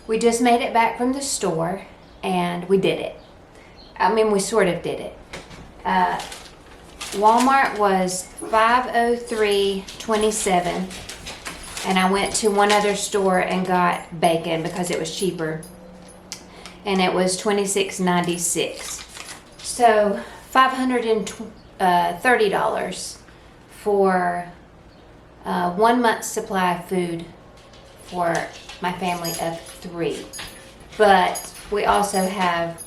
We just made it back from the store and we did it. I mean, we sort of did it. Walmart was $503.27, and I went to one other store and got bacon because it was cheaper, and it was $26.96. So $530 for 1 month's supply of food for my family of 3. But we also have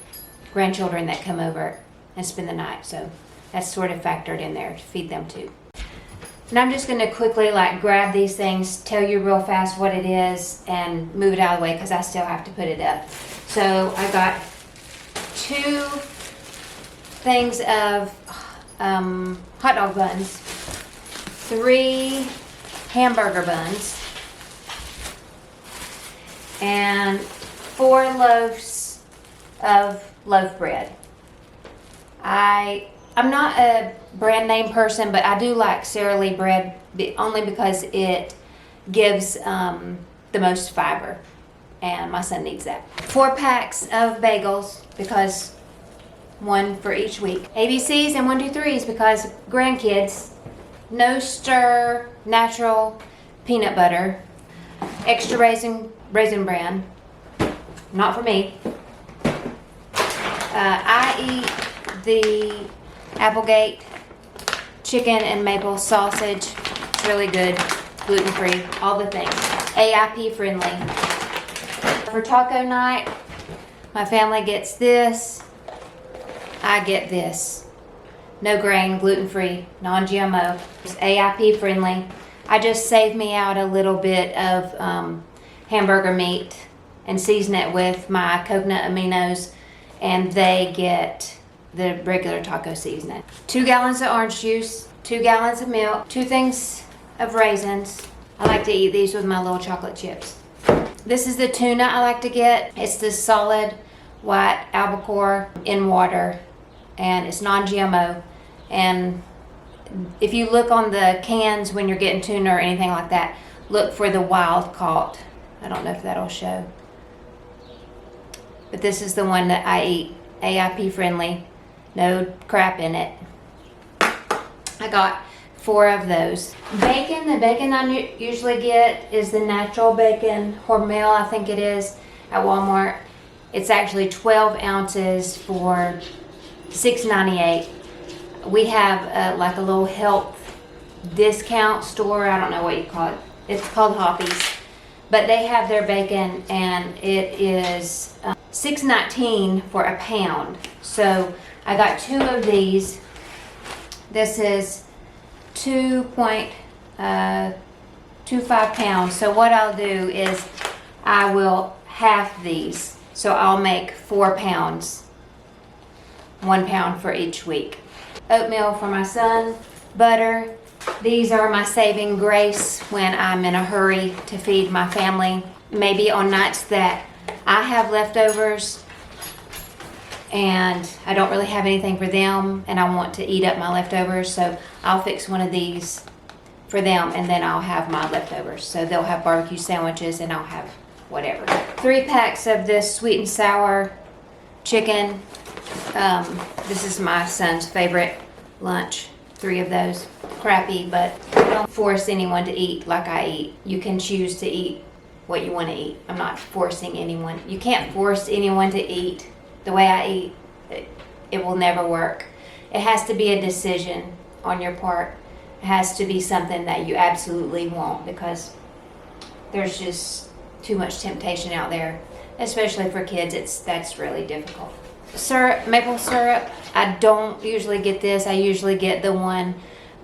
grandchildren that come over and spend the night, so that's sort of factored in there to feed them too. And I'm just going to quickly grab these things, tell you real fast what it is, and move it out of the way because I still have to put it up. So I got 2 things of hot dog buns, 3 hamburger buns, and 4 loaves of loaf bread. I'm not a brand name person, but I do like Sara Lee bread only because it gives the most fiber, and my son needs that. 4 packs of bagels because 1 for each week. ABCs and 1, 2, 3s because grandkids. No stir, natural peanut butter, extra raisin bran, not for me. I eat the Applegate chicken and maple sausage. It's really good, gluten-free, all the things. AIP friendly. For taco night, my family gets this. I get this. No grain, gluten-free, non-GMO. It's AIP friendly. I just save me out a little bit of hamburger meat and season it with my coconut aminos, and they get the regular taco seasoning. 2 gallons of orange juice, 2 gallons of milk, 2 things of raisins. I like to eat these with my little chocolate chips. This is the tuna I like to get. It's this solid white albacore in water, and it's non-GMO. And if you look on the cans when you're getting tuna or anything like that, look for the wild caught. I don't know if that'll show, but this is the one that I eat. AIP friendly, no crap in it. I got 4 of those. Bacon, the bacon I usually get is the natural bacon, Hormel I think it is, at Walmart. It's actually 12 ounces for $6.98. We have like a little health discount store. I don't know what you call it. It's called Hoppy's. But they have their bacon, and it is $6.19 for a pound. So I got 2 of these. This is 2.25 pounds. So what I'll do is I will half these. So I'll make 4 pounds. 1 pound for each week. Oatmeal for my son, butter. These are my saving grace when I'm in a hurry to feed my family. Maybe on nights that I have leftovers and I don't really have anything for them and I want to eat up my leftovers, so I'll fix one of these for them and then I'll have my leftovers. So they'll have barbecue sandwiches and I'll have whatever. 3 packs of this sweet and sour chicken. This is my son's favorite lunch. 3 of those. Crappy, but I don't force anyone to eat like I eat. You can choose to eat what you want to eat. I'm not forcing anyone. You can't force anyone to eat the way I eat. It will never work. It has to be a decision on your part. It has to be something that you absolutely want, because there's just too much temptation out there, especially for kids. That's really difficult. Syrup, maple syrup, I don't usually get this. I usually get the one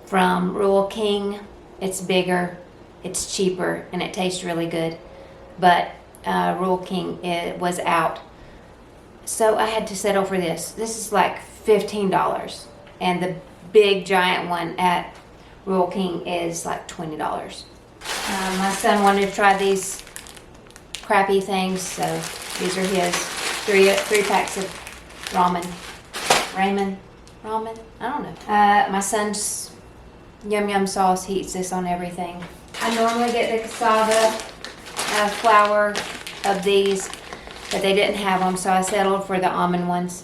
from Rural King. It's bigger, it's cheaper, and it tastes really good. But Rural King, it was out, so I had to settle for this. This is like $15, and the big giant one at Rural King is like $20. My son wanted to try these crappy things, so these are his. 3 packs of ramen. I don't know. My son's yum yum sauce. He eats this on everything. I normally get the cassava flour of these, but they didn't have them, so I settled for the almond ones.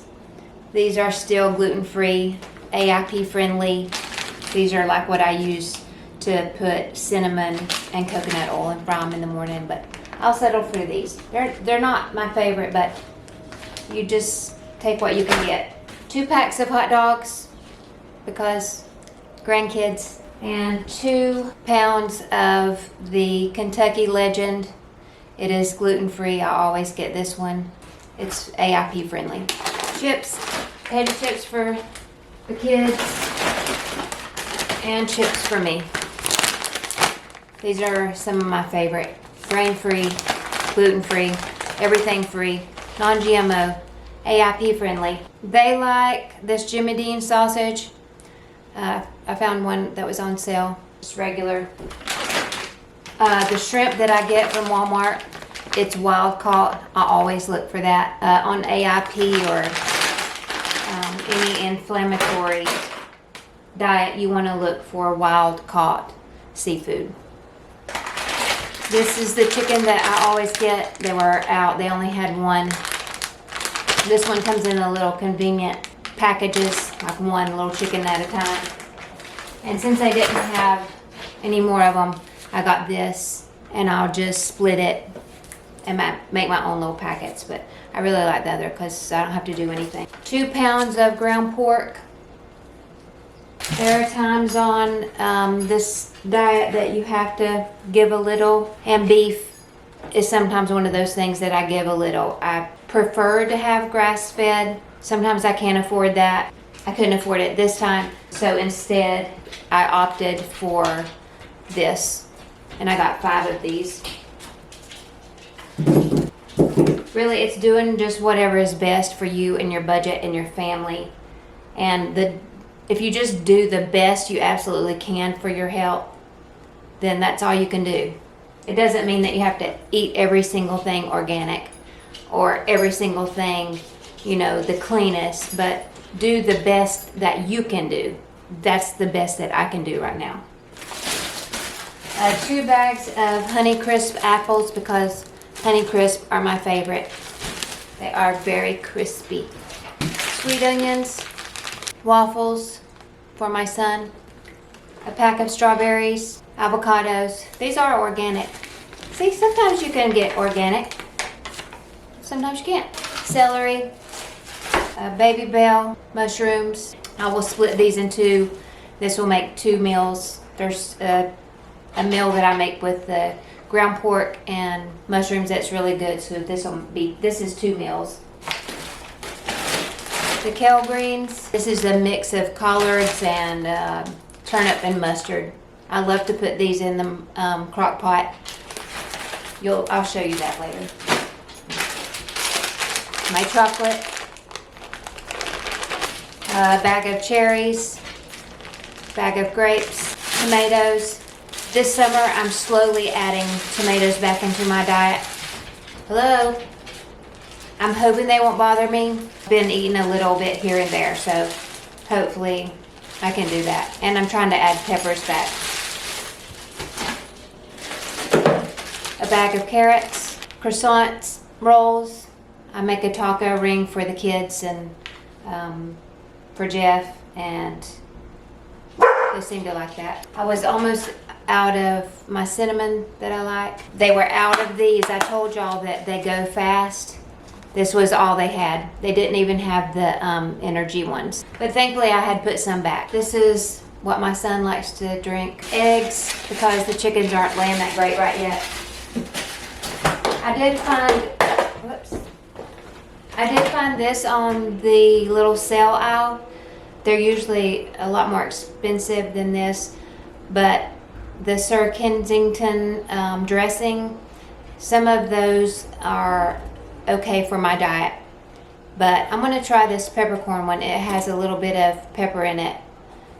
These are still gluten-free, AIP friendly. These are like what I use to put cinnamon and coconut oil and fry them in the morning, but I'll settle for these. They're not my favorite, but you just take what you can get. 2 packs of hot dogs because grandkids, and 2 pounds of the Kentucky Legend. It is gluten-free. I always get this one. It's AIP friendly. Chips, potato chips for the kids, and chips for me. These are some of my favorite. Grain-free, gluten-free, everything free, non-GMO, AIP friendly. They like this Jimmy Dean sausage. I found one that was on sale, just regular. The shrimp that I get from Walmart, it's wild caught. I always look for that. On AIP or any inflammatory diet, you want to look for wild caught seafood. This is the chicken that I always get. They were out. They only had one. This one comes in a little convenient packages, like one little chicken at a time. And since I didn't have any more of them, I got this, and I'll just split it and make my own little packets. But I really like the other because I don't have to do anything. 2 pounds of ground pork. There are times on this diet that you have to give a little, and beef is sometimes one of those things that I give a little. I prefer to have grass-fed. Sometimes I can't afford that. I couldn't afford it this time, so instead I opted for this, and I got 5 of these. Really, it's doing just whatever is best for you and your budget and your family. And if you just do the best you absolutely can for your health, then that's all you can do. It doesn't mean that you have to eat every single thing organic or every single thing, you know, the cleanest, but do the best that you can do. That's the best that I can do right now. 2 bags of Honey Crisp apples because Honey Crisp are my favorite. They are very crispy. Sweet onions, waffles for my son, a pack of strawberries, avocados. These are organic. See, sometimes you can get organic, sometimes you can't. Celery, baby bell, mushrooms. I will split these in 2. This will make 2 meals. There's a meal that I make with the ground pork and mushrooms that's really good. So this is 2 meals. The Kell Greens. This is a mix of collards and turnip and mustard. I love to put these in the crock pot. I'll show you that later. My chocolate. A bag of cherries. Bag of grapes. Tomatoes. This summer I'm slowly adding tomatoes back into my diet. Hello? I'm hoping they won't bother me. I've been eating a little bit here and there, so hopefully I can do that. And I'm trying to add peppers back. A bag of carrots, croissants, rolls. I make a taco ring for the kids and for Jeff, and they seem to like that. I was almost out of my cinnamon that I like. They were out of these. I told y'all that they go fast. This was all they had. They didn't even have the energy ones. But thankfully I had put some back. This is what my son likes to drink. Eggs, because the chickens aren't laying that great right yet. I did find this on the little sale aisle. They're usually a lot more expensive than this, but the Sir Kensington dressing, some of those are okay for my diet, but I'm going to try this peppercorn one. It has a little bit of pepper in it,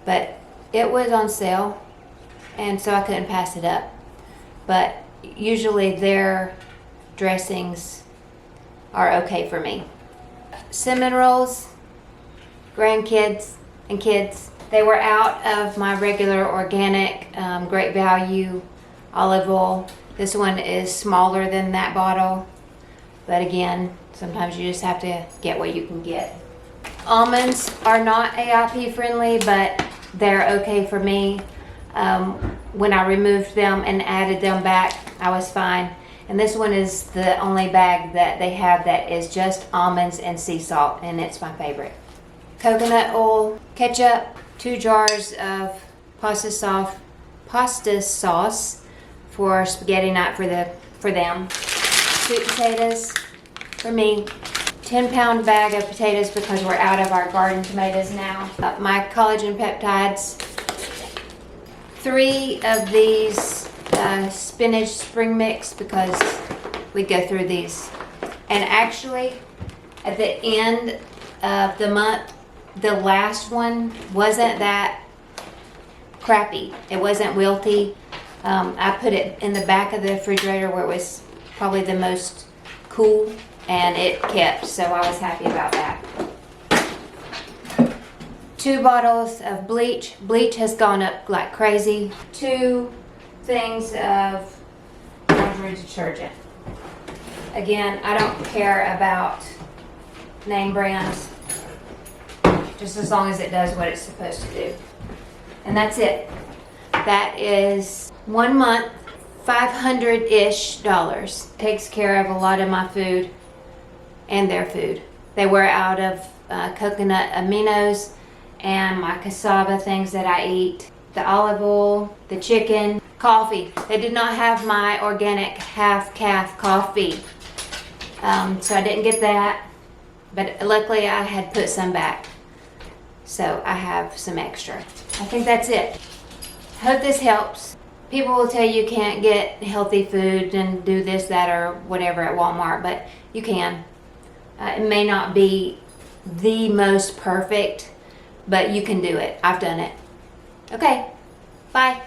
but it was on sale, and so I couldn't pass it up. But usually their dressings are okay for me. Cinnamon rolls, grandkids and kids. They were out of my regular organic Great Value olive oil. This one is smaller than that bottle. But again, sometimes you just have to get what you can get. Almonds are not AIP friendly, but they're okay for me. When I removed them and added them back, I was fine. And this one is the only bag that they have that is just almonds and sea salt, and it's my favorite. Coconut oil, ketchup, 2 jars of pasta sauce for spaghetti night for them. Sweet potatoes for me. 10-pound bag of potatoes because we're out of our garden tomatoes now. My collagen peptides. 3 of these spinach spring mix because we go through these. And actually, at the end of the month, the last one wasn't that crappy. It wasn't wilty. I put it in the back of the refrigerator where it was probably the most cool, and it kept, so I was happy about that. 2 bottles of bleach. Bleach has gone up like crazy. 2 things of laundry detergent. Again, I don't care about name brands, just as long as it does what it's supposed to do. And that's it. That is 1 month, $500-ish. Takes care of a lot of my food and their food. They were out of coconut aminos and my cassava things that I eat. The olive oil, the chicken, coffee. They did not have my organic half-calf coffee. So I didn't get that. But luckily I had put some back. So I have some extra. I think that's it. Hope this helps. People will tell you can't get healthy food and do this, that, or whatever at Walmart, but you can. It may not be the most perfect, but you can do it. I've done it. Okay, bye.